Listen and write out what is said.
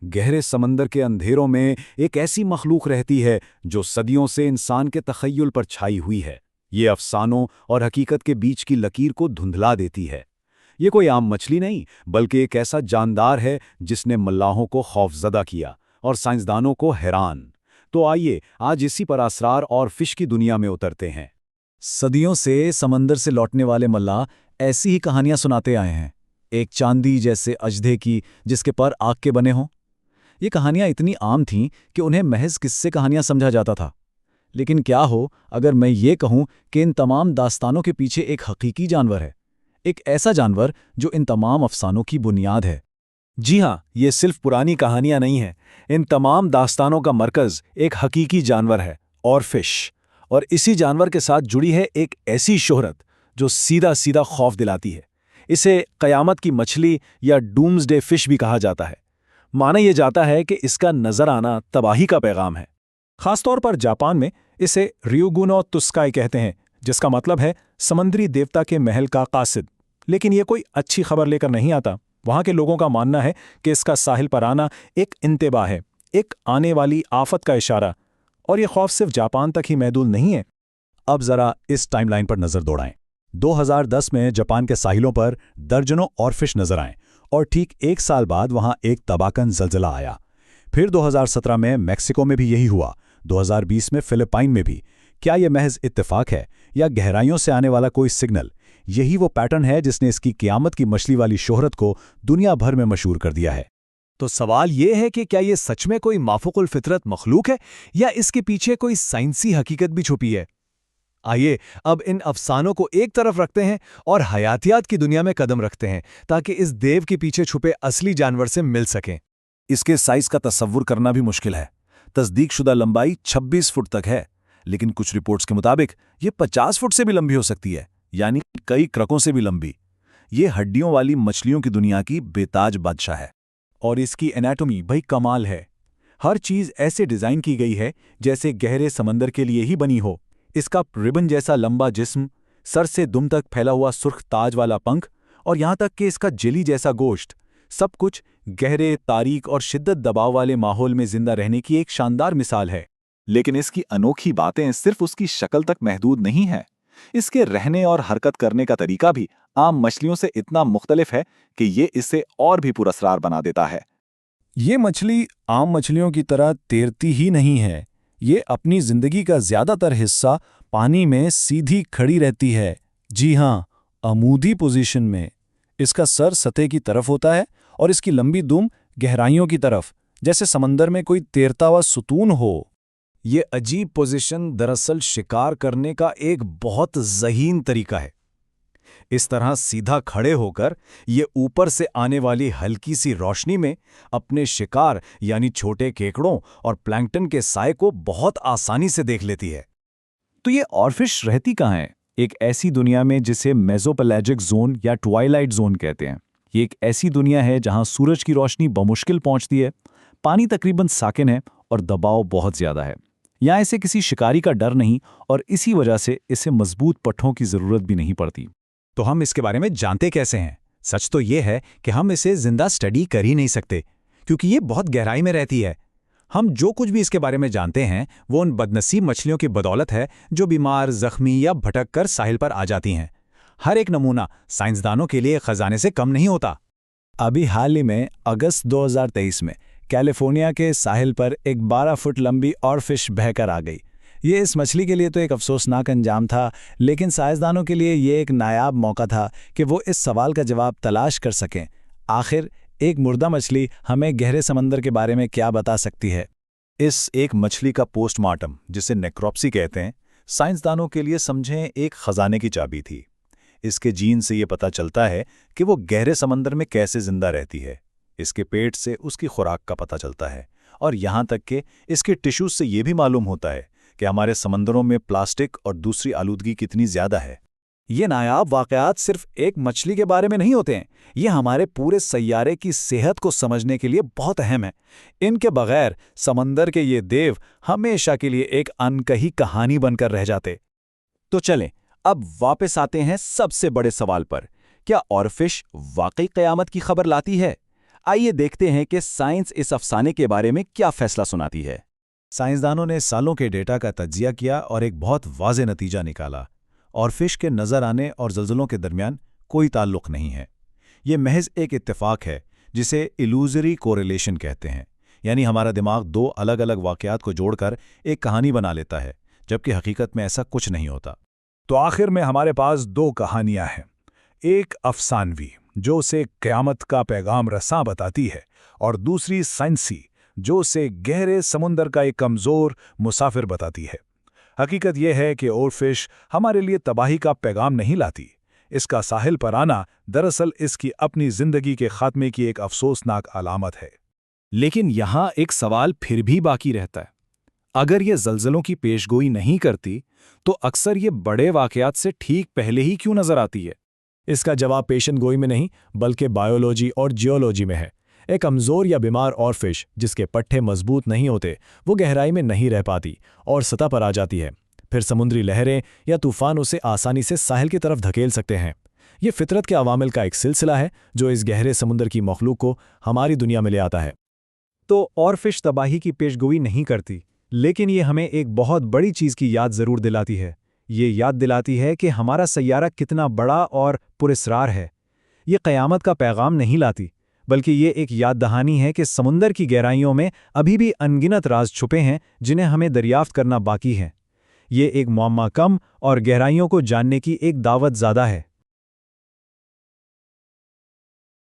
गहरे समंदर के अंधेरों में एक ऐसी मखलूक रहती है जो सदियों से इंसान के तख़य्युल पर छाई हुई है। ये अफसानों और हकीकत के बीच की लकीर को धुंधला देती है। ये कोई आम मछली नहीं, बल्कि एक ऐसा जानदार है जिसने मल्लाहों को खौफजदा किया और साइंसदानों को हैरान। तो आइए आज इसी पर असरार और फिश की दुनिया में उतरते हैं। सदियों से समंदर से लौटने वाले मल्लाह ऐसी ही कहानियां सुनाते आए हैं। एक चांदी जैसे अजदे की जिसके पर आग के बने हों। ये कहानियां इतनी आम थीं कि उन्हें महज किस्से कहानियां समझा जाता था। लेकिन क्या हो अगर मैं ये कहूं कि इन तमाम दास्तानों के पीछे एक हकीकी जानवर है, एक ऐसा जानवर जो इन तमाम अफसानों की बुनियाद है। जी हाँ, ये सिर्फ पुरानी कहानियां नहीं हैं। इन तमाम दास्तानों का मरकज़ एक हकीकी जानवर है, और फिश। और इसी जानवर के साथ जुड़ी है एक ऐसी शोहरत जो सीधा सीधा खौफ दिलाती है। इसे क़यामत की मछली या डूम्सडे फिश भी कहा जाता है। माना यह जाता है कि इसका नजर आना तबाही का पैगाम है। खासतौर पर जापान में इसे रियुगुनो तुस्काई कहते हैं, जिसका मतलब है समुद्री देवता के महल का कासिद। लेकिन यह कोई अच्छी खबर लेकर नहीं आता। वहां के लोगों का मानना है कि इसका साहिल पर आना एक इंतबाह है, एक आने वाली आफत का इशारा। और यह खौफ सिर्फ जापान तक ही महदूद नहीं है। अब जरा इस टाइमलाइन पर नजर दौड़ाएं। 2010 में जापान के साहिलों पर दर्जनों ऑरफिश नजर आए और ठीक एक साल बाद वहां एक तबाहकुन ज़लज़ला आया। फिर 2017 में मेक्सिको में भी यही हुआ, 2020 में फिलिपाइन में भी। क्या यह महज इत्तेफाक है या गहराइयों से आने वाला कोई सिग्नल? यही वो पैटर्न है जिसने इसकी क़यामत की मछली वाली शोहरत को दुनिया भर में मशहूर कर दिया है। तो सवाल यह है कि क्या ये सच में कोई माफूकुल फितरत मखलूक है या इसके पीछे कोई साइंसी हकीकत भी छुपी है? आइए अब इन अफसानों को एक तरफ रखते हैं और हयातियात की दुनिया में कदम रखते हैं, ताकि इस देव के पीछे छुपे असली जानवर से मिल सकें। इसके साइज का तसव्वुर करना भी मुश्किल है। तस्दीकशुदा लंबाई 26 फुट तक है, लेकिन कुछ रिपोर्ट्स के मुताबिक ये 50 फुट से भी लंबी हो सकती है, यानी कई क्रकों से भी लंबी। ये हड्डियों वाली मछलियों की दुनिया की बेताज बादशाह है। और इसकी एनाटॉमी भाई कमाल है। हर चीज़ ऐसे डिज़ाइन की गई है जैसे गहरे समंदर के लिए ही बनी हो। इसका रिबन जैसा लंबा जिस्म, सर से दुम तक फैला हुआ सुर्ख ताज वाला पंख, और यहाँ तक कि इसका जेली जैसा गोश्त, सब कुछ गहरे, तारीक और शिद्दत दबाव वाले माहौल में जिंदा रहने की एक शानदार मिसाल है। लेकिन इसकी अनोखी बातें सिर्फ उसकी शक्ल तक महदूद नहीं है। इसके रहने और हरकत करने का तरीका भी आम मछलियों से इतना मुख्तलिफ है कि ये इसे और भी पुरअसरार बना देता है। ये मछली आम मछलियों की तरह तैरती ही नहीं है। ये अपनी जिंदगी का ज्यादातर हिस्सा पानी में सीधी खड़ी रहती है। जी हाँ, अमूदी पोजीशन में। इसका सर सतह की तरफ होता है और इसकी लंबी दुम गहराइयों की तरफ, जैसे समंदर में कोई तैरता हुआ सुतून हो। ये अजीब पोजीशन दरअसल शिकार करने का एक बहुत ज़हीन तरीका है। इस तरह सीधा खड़े होकर ये ऊपर से आने वाली हल्की सी रोशनी में अपने शिकार यानी छोटे केकड़ों और प्लैंकटन के साए को बहुत आसानी से देख लेती है। तो ये ऑरफिश रहती कहाँ है? एक ऐसी दुनिया में जिसे मेसोपेलाजिक जोन या ट्वाइलाइट जोन कहते हैं। ये एक ऐसी दुनिया है जहां सूरज की रोशनी बमुश्किल पहुंचती है, पानी तकरीबन साकिन है और दबाव बहुत ज्यादा है। यहाँ इसे किसी शिकारी का डर नहीं और इसी वजह से इसे मजबूत पट्टों की जरूरत भी नहीं पड़ती। तो हम इसके बारे में जानते कैसे हैं? सच तो ये है कि हम इसे जिंदा स्टडी कर ही नहीं सकते, क्योंकि ये बहुत गहराई में रहती है। हम जो कुछ भी इसके बारे में जानते हैं वो उन बदनसीब मछलियों की बदौलत है जो बीमार, जख्मी या भटक कर साहिल पर आ जाती हैं। हर एक नमूना साइंसदानों के लिए खजाने से कम नहीं होता। अभी हाल ही में अगस्त 2023 में कैलिफोर्निया के साहिल पर एक 12 फुट लंबी ऑरफिश बहकर आ गई। ये इस मछली के लिए तो एक अफसोसनाक अंजाम था, लेकिन साइंसदानों के लिए ये एक नायाब मौका था कि वो इस सवाल का जवाब तलाश कर सकें। आखिर एक मुर्दा मछली हमें गहरे समंदर के बारे में क्या बता सकती है? इस एक मछली का पोस्टमार्टम, जिसे नेक्रोप्सी कहते हैं, साइंसदानों के लिए समझें एक खजाने की चाबी थी। इसके जीन से ये पता चलता है कि वो गहरे समंदर में कैसे जिंदा रहती है। इसके पेट से उसकी खुराक का पता चलता है, और यहाँ तक कि इसके टिश्यूज से ये भी मालूम होता है कि हमारे समंदरों में प्लास्टिक और दूसरी आलूदगी कितनी ज्यादा है। ये नायाब वाक़यात सिर्फ एक मछली के बारे में नहीं होते हैं, ये हमारे पूरे सैयारे की सेहत को समझने के लिए बहुत अहम है। इनके बगैर समंदर के ये देव हमेशा के लिए एक अनकही कहानी बनकर रह जाते। तो चलें अब वापस आते हैं सबसे बड़े सवाल पर, क्या ऑरफिश वाकई क़यामत की खबर लाती है? आइए देखते हैं कि साइंस इस अफसाने के बारे में क्या फैसला सुनाती है। साइंसदानों ने सालों के डेटा का तज्जिया किया और एक बहुत वाज़े नतीजा निकाला। ऑरफिश के नज़र आने और ज़लज़लों के दरमियान कोई ताल्लुक़ नहीं है। ये महज एक इत्तेफाक है जिसे इल्यूजरी कोरिलेशन कहते हैं, यानी हमारा दिमाग दो अलग अलग वाक़यात को जोड़कर एक कहानी बना लेता है, जबकि हकीकत में ऐसा कुछ नहीं होता। तो आखिर में हमारे पास दो कहानियां हैं, एक अफसानवी जो उसे क़यामत का पैगाम रसां बताती है, और दूसरी साइंसी जो उसे गहरे समुंदर का एक कमज़ोर मुसाफिर बताती है। हकीकत यह है कि ओरफिश हमारे लिए तबाही का पैगाम नहीं लाती। इसका साहिल पर आना दरअसल इसकी अपनी जिंदगी के खात्मे की एक अफसोसनाक अलामत है। लेकिन यहाँ एक सवाल फिर भी बाकी रहता है। अगर ये ज़लज़लों की पेशगोई नहीं करती, तो अक्सर ये बड़े वाक़यात से ठीक पहले ही क्यों नज़र आती है? इसका जवाब पेशन गोई में नहीं, बल्कि बायोलॉजी और जियोलॉजी में है। एक कमज़ोर या बीमार ऑरफिश जिसके पट्टे मजबूत नहीं होते, वो गहराई में नहीं रह पाती और सतह पर आ जाती है। फिर समुद्री लहरें या तूफान उसे आसानी से साहिल की तरफ धकेल सकते हैं। ये फितरत के अवामिल का एक सिलसिला है जो इस गहरे समुद्र की मखलूक को हमारी दुनिया में ले आता है। तो ऑरफिश तबाही की पेशगोई नहीं करती, लेकिन ये हमें एक बहुत बड़ी चीज़ की याद ज़रूर दिलाती है। ये याद दिलाती है कि हमारा सैयारा कितना बड़ा और पुरस्रार है। ये क़यामत का पैगाम नहीं लाती, बल्कि ये एक याद दहानी है कि समुंदर की गहराइयों में अभी भी अनगिनत राज छुपे हैं जिन्हें हमें दरियाफ्त करना बाकी है। ये एक मुअम्मा कम और गहराइयों को जानने की एक दावत ज़्यादा है।